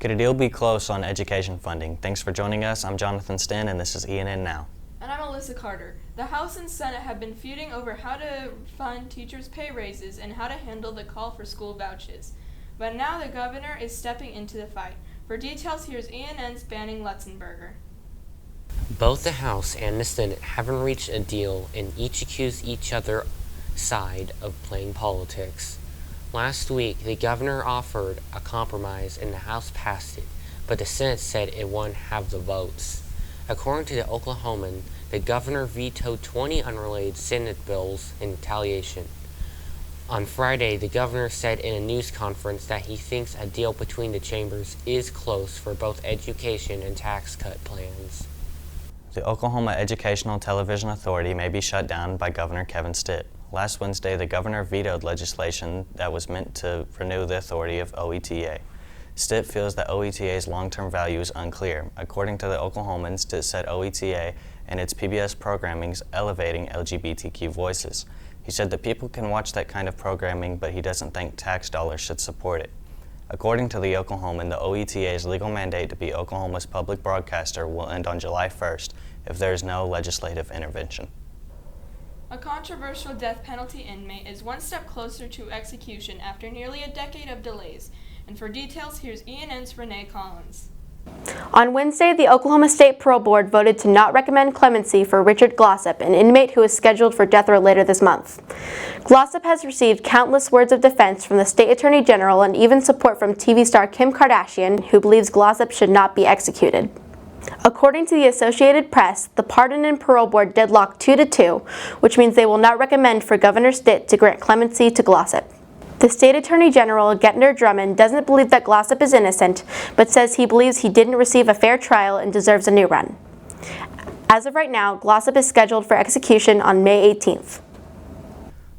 Could a deal be close on education funding? Thanks for joining us. I'm Jonathan Stin, and this is ENN Now. And I'm Alyssa Carter. The House and Senate have been feuding over how to fund teachers' pay raises and how to handle the call for school vouchers. But now the governor is stepping into the fight. For details, here's ENN's Banning Lutzenberger. Both the House and the Senate haven't reached a deal and each accuse each other side of playing politics. Last week, the governor offered a compromise and the House passed it, but the Senate said it wouldn't have the votes. According to the Oklahoman, the governor vetoed 20 unrelated Senate bills in retaliation. On Friday, the governor said in a news conference that he thinks a deal between the chambers is close for both education and tax cut plans. The Oklahoma Educational Television Authority may be shut down by Governor Kevin Stitt. Last Wednesday, the governor vetoed legislation that was meant to renew the authority of OETA. Stitt feels that OETA's long-term value is unclear. According to the Oklahoman, Stitt said OETA and its PBS programming is elevating LGBTQ voices. He said that people can watch that kind of programming, but he doesn't think tax dollars should support it. According to the Oklahoman, the OETA's legal mandate to be Oklahoma's public broadcaster will end on July 1st if there is no legislative intervention. A controversial death penalty inmate is one step closer to execution after nearly a decade of delays. And for details, here's ENN's Renee Collins. On Wednesday, the Oklahoma State Parole Board voted to not recommend clemency for Richard Glossop, an inmate who is scheduled for death row later this month. Glossop has received countless words of defense from the state attorney general and even support from TV star Kim Kardashian, who believes Glossop should not be executed. According to the Associated Press, the Pardon and Parole Board deadlocked 2-2, which means they will not recommend for Governor Stitt to grant clemency to Glossop. The State Attorney General, Gettner Drummond, doesn't believe that Glossop is innocent, but says he believes he didn't receive a fair trial and deserves a new run. As of right now, Glossop is scheduled for execution on May 18th.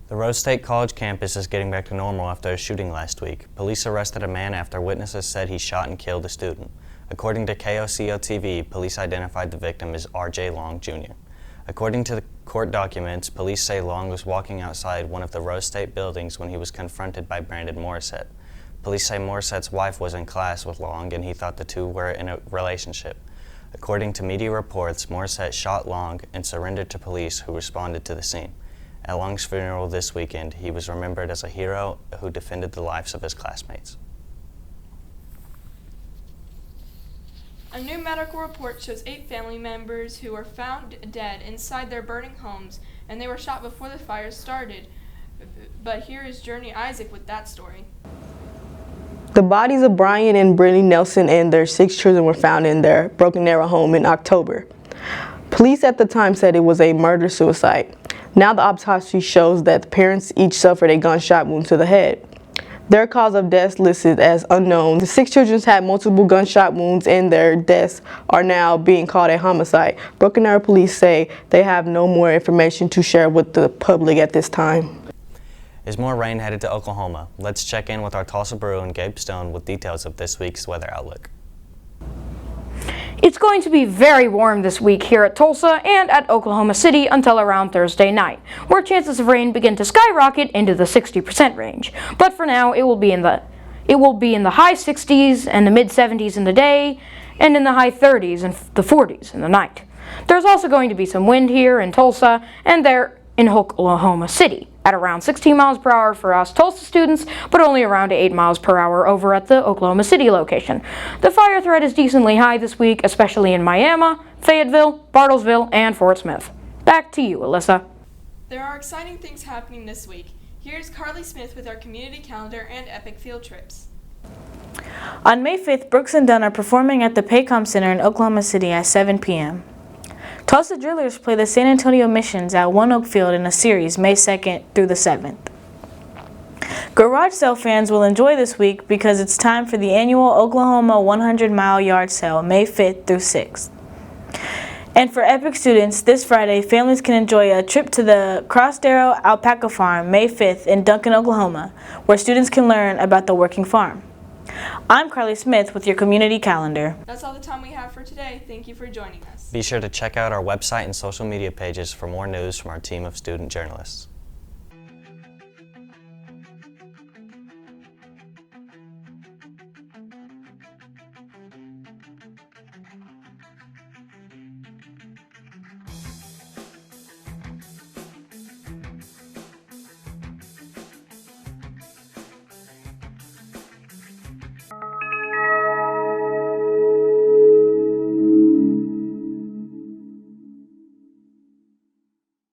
The Rose State College campus is getting back to normal after a shooting last week. Police arrested a man after witnesses said he shot and killed a student. According to KOCO-TV, police identified the victim as R.J. Long, Jr. According to the court documents, police say Long was walking outside one of the Rose State buildings when he was confronted by Brandon Morissette. Police say Morissette's wife was in class with Long and he thought the two were in a relationship. According to media reports, Morissette shot Long and surrendered to police who responded to the scene. At Long's funeral this weekend, he was remembered as a hero who defended the lives of his classmates. A new medical report shows 8 family members who were found dead inside their burning homes, and they were shot before the fire started. But here is Journey Isaac with that story. The bodies of Brian and Brittany Nelson and their 6 children were found in their Broken Arrow home in October. Police at the time said it was a murder-suicide. Now the autopsy shows that the parents each suffered a gunshot wound to the head. Their cause of death listed as unknown. The 6 children had multiple gunshot wounds and their deaths are now being called a homicide. Broken Arrow police say they have no more information to share with the public at this time. Is more rain headed to Oklahoma? Let's check in with our Tulsa Brew and Gabe Stone with details of this week's weather outlook. It's going to be very warm this week here at Tulsa and at Oklahoma City until around Thursday night, where chances of rain begin to skyrocket into the 60% range. But for now, it will be in the high 60s and the mid 70s in the day, and in the high 30s and the 40s in the night. There's also going to be some wind here in Tulsa and there in Oklahoma City at around 16 miles per hour for us Tulsa students, but only around 8 miles per hour over at the Oklahoma City location. The fire threat is decently high this week, especially in Miami, Fayetteville, Bartlesville, and Fort Smith. Back to you, Alyssa. There are exciting things happening this week. Here's Carly Smith with our community calendar and epic field trips. On May 5th, Brooks and Dunn are performing at the Paycom Center in Oklahoma City at 7 p.m. Tulsa Drillers play the San Antonio Missions at One Oak Field in a series May 2nd through the 7th. Garage sale fans will enjoy this week because it's time for the annual Oklahoma 100-mile yard sale, May 5th through 6th. And for Epic students, this Friday, families can enjoy a trip to the Crossdarrow Alpaca Farm, May 5th in Duncan, Oklahoma, where students can learn about the working farm. I'm Carly Smith with your community calendar. That's all the time we have for today. Thank you for joining us. Be sure to check out our website and social media pages for more news from our team of student journalists.